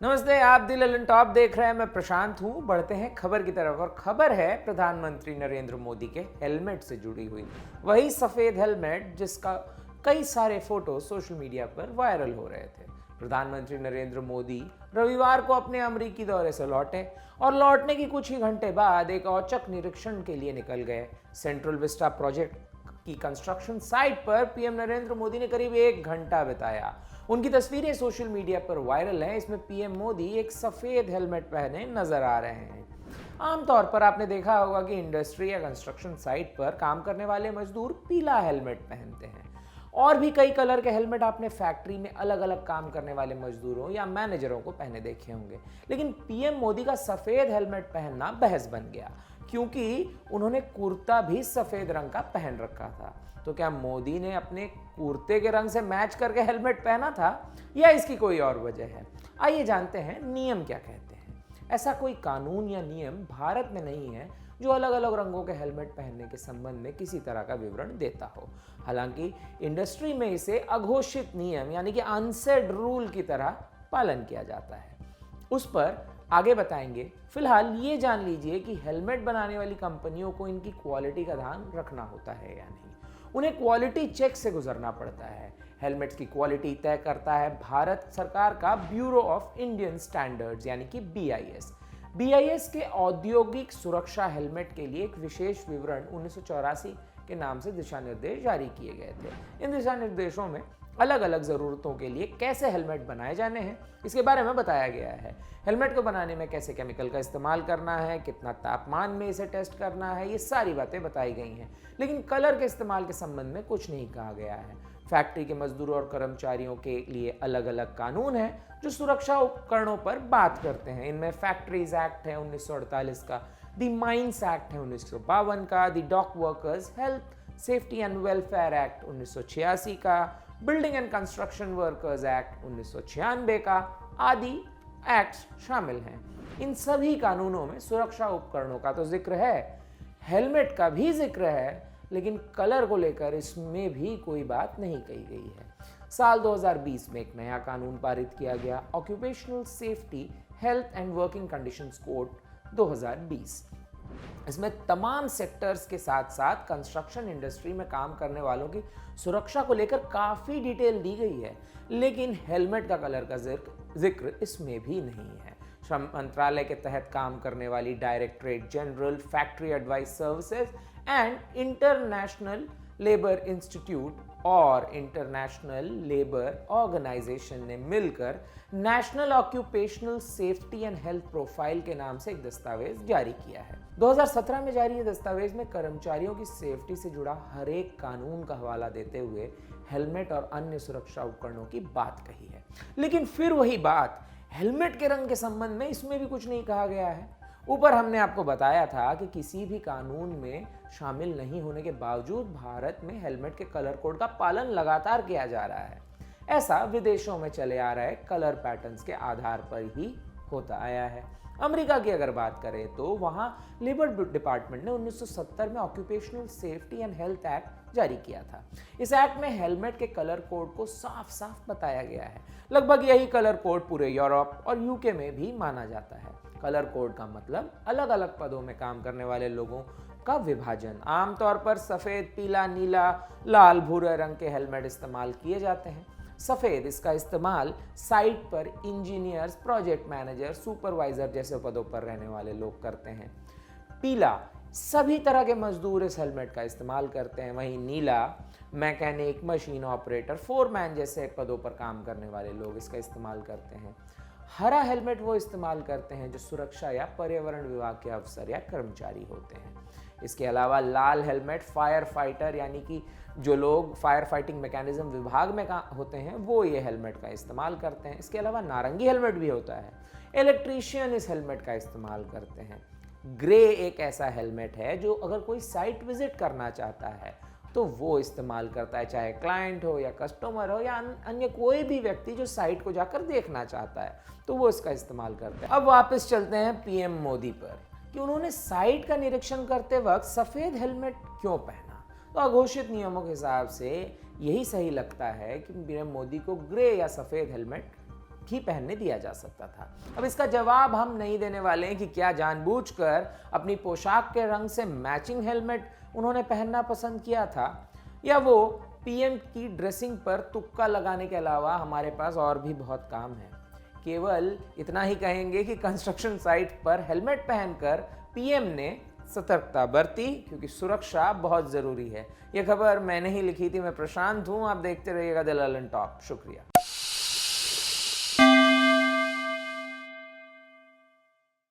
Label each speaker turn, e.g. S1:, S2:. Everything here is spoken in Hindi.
S1: नमस्ते, आप दिल ललन टॉप देख रहे हैं। मैं प्रशांत हूं। बढ़ते हैं खबर की तरफ और खबर है प्रधानमंत्री नरेंद्र मोदी के हेलमेट से जुड़ी हुई। वही सफेद हेलमेट जिसका कई सारे फोटो सोशल मीडिया पर वायरल हो रहे थे। प्रधानमंत्री नरेंद्र मोदी रविवार को अपने अमेरिकी दौरे से लौटे और लौटने की कुछ ही घंटे बाद एक औचक निरीक्षण के लिए निकल गए। सेंट्रल विस्टा प्रोजेक्ट की कंस्ट्रक्शन साइट पर पीएम नरेंद्र मोदी ने करीब 1 घंटा बिताया। उनकी तस्वीरें सोशल मीडिया पर वायरल हैं। इसमें पीएम मोदी एक सफेद हेलमेट पहने नजर आ रहे हैं। आमतौर पर आपने देखा होगा कि इंडस्ट्री या कंस्ट्रक्शन साइट पर काम करने वाले मजदूर पीला हेलमेट पहनते हैं। और भी कई कलर के हेलमेट आपने फैक्ट्री में अलग अलग काम करने वाले मजदूरों या मैनेजरों को पहने देखे होंगे। लेकिन पीएम मोदी का सफेद हेलमेट पहनना बहस बन गया, क्योंकि उन्होंने कुर्ता भी सफेद रंग का पहन रखा था। तो क्या मोदी ने अपने कुर्ते के रंग से मैच करके हेलमेट पहना था या इसकी कोई और वजह है? आइए जानते हैं नियम क्या कहते हैं। ऐसा कोई कानून या नियम भारत में नहीं है जो अलग अलग रंगों के हेलमेट पहनने के संबंध में किसी तरह का विवरण देता हो। हालांकि इंडस्ट्री में इसे अघोषित नियम यानी कि अनसेड रूल की तरह पालन किया जाता है। उस पर आगे बताएंगे। फिलहाल ये जान लीजिए कि हेलमेट बनाने वाली कंपनियों को इनकी क्वालिटी का ध्यान रखना होता है या नहीं। उन्हें क्वालिटी चेक से गुजरना पड़ता है। हेलमेट्स की क्वालिटी तय करता है भारत सरकार का ब्यूरो ऑफ इंडियन स्टैंडर्ड्स यानी कि BIS। BIS के औद्योगिक सुरक्षा हेलमेट के लिए एक विशेष विवरण 1984 के नाम से दिशा निर्देश जारी किए गए थे। इन दिशा निर्देशों में अलग अलग ज़रूरतों के लिए कैसे हेलमेट बनाए जाने हैं इसके बारे में बताया गया है। हेलमेट को बनाने में कैसे केमिकल का इस्तेमाल करना है, कितना तापमान में इसे टेस्ट करना है, ये सारी बातें बताई गई हैं। लेकिन कलर के इस्तेमाल के संबंध में कुछ नहीं कहा गया है। फैक्ट्री के मजदूरों और कर्मचारियों के लिए अलग अलग कानून हैं जो सुरक्षा उपकरणों पर बात करते हैं। इनमें फैक्ट्रीज एक्ट है 1948 का, द माइंस एक्ट है 1952 का, the dock workers health safety and welfare act 1986 का, building and construction workers act 1996 का आदि एक्ट्स शामिल हैं। इन सभी कानूनों में सुरक्षा उपकरणों का तो जिक्र है, हेलमेट का भी जिक्र है, लेकिन कलर को लेकर इसमें भी कोई बात नहीं कही गई है। साल 2020 में एक नया कानून पारित किया गया, occupational safety health and working conditions code 2020। इसमें तमाम सेक्टर्स के साथ साथ कंस्ट्रक्शन इंडस्ट्री में काम करने वालों की सुरक्षा को लेकर काफ़ी डिटेल दी गई है, लेकिन हेलमेट का कलर का जिक्र इसमें भी नहीं है। श्रम मंत्रालय के तहत काम करने वाली directorate general factory advice services and international labour institute और इंटरनेशनल लेबर ऑर्गेनाइजेशन ने मिलकर national occupational safety and health profile के नाम से एक दस्तावेज जारी किया है। 2017 में जारी ये दस्तावेज में कर्मचारियों की सेफ्टी से जुड़ा हर एक कानून का हवाला देते हुए हेलमेट और अन्य सुरक्षा उपकरणों की बात कही है। लेकिन फिर वही बात, हेलमेट के रंग के संबंध में इसमें भी कुछ नहीं कहा गया है। ऊपर हमने आपको बताया था कि किसी भी कानून में शामिल नहीं होने के बावजूद भारत में हेलमेट के कलर कोड का पालन लगातार किया जा रहा है। ऐसा विदेशों में चले आ रहे कलर पैटर्न्स के आधार पर ही होता आया है। अमेरिका की अगर बात करें तो वहाँ लेबर डिपार्टमेंट ने 1970 में occupational safety and health act जारी किया था। इस एक्ट में हेलमेट के कलर कोड को साफ साफ बताया गया है। लगभग यही कलर कोड पूरे यूरोप और यूके में भी माना जाता है। कलर कोड का मतलब अलग अलग पदों में काम करने वाले लोगों का विभाजन। आमतौर पर सफ़ेद, पीला, नीला, लाल, भूरे रंग के हेलमेट इस्तेमाल किए जाते हैं। सफ़ेद, इसका इस्तेमाल साइट पर इंजीनियर्स, प्रोजेक्ट मैनेजर, सुपरवाइजर जैसे पदों पर रहने वाले लोग करते हैं। पीला, सभी तरह के मजदूर इस हेलमेट का इस्तेमाल करते हैं। वहीं नीला, मैकेनिक, मशीन ऑपरेटर, फोरमैन जैसे पदों पर काम करने वाले लोग इसका इस्तेमाल करते हैं। हरा हेलमेट वो इस्तेमाल करते हैं जो सुरक्षा या पर्यावरण विभाग के अफसर या कर्मचारी होते हैं। इसके अलावा लाल हेलमेट फायर फाइटर यानी कि जो लोग फायर फाइटिंग मैकेनिज्म विभाग में होते हैं वो ये हेलमेट का इस्तेमाल करते हैं। इसके अलावा नारंगी हेलमेट भी होता है, इलेक्ट्रीशियन इस हेलमेट का इस्तेमाल करते हैं। ग्रे एक ऐसा हेलमेट है जो अगर कोई साइट विजिट करना चाहता है तो वो इस्तेमाल करता है, चाहे क्लाइंट हो या कस्टमर हो या अन्य कोई भी व्यक्ति जो साइट को जाकर देखना चाहता है तो वो इसका इस्तेमाल करते हैं। अब वापस चलते हैं पीएम मोदी पर कि उन्होंने साइट का निरीक्षण करते वक्त सफ़ेद हेलमेट क्यों पहना। तो अघोषित नियमों के हिसाब से यही सही लगता है कि पीएम मोदी को ग्रे या सफ़ेद हेलमेट भी पहनने दिया जा सकता था। अब इसका जवाब हम नहीं देने वाले हैं कि क्या जानबूझकर अपनी पोशाक के रंग से मैचिंग हेलमेट उन्होंने पहनना पसंद किया था, या वो पीएम की ड्रेसिंग पर तुक्का लगाने के अलावा हमारे पास और भी बहुत काम है। केवल इतना ही कहेंगे कि कंस्ट्रक्शन साइट पर हेलमेट पहनकर पीएम ने सतर्कता बरती, क्योंकि सुरक्षा बहुत जरूरी है। यह खबर मैंने ही लिखी थी, मैं प्रशांत हूं, आप देखते रहिएगा द ललन टॉप। शुक्रिया।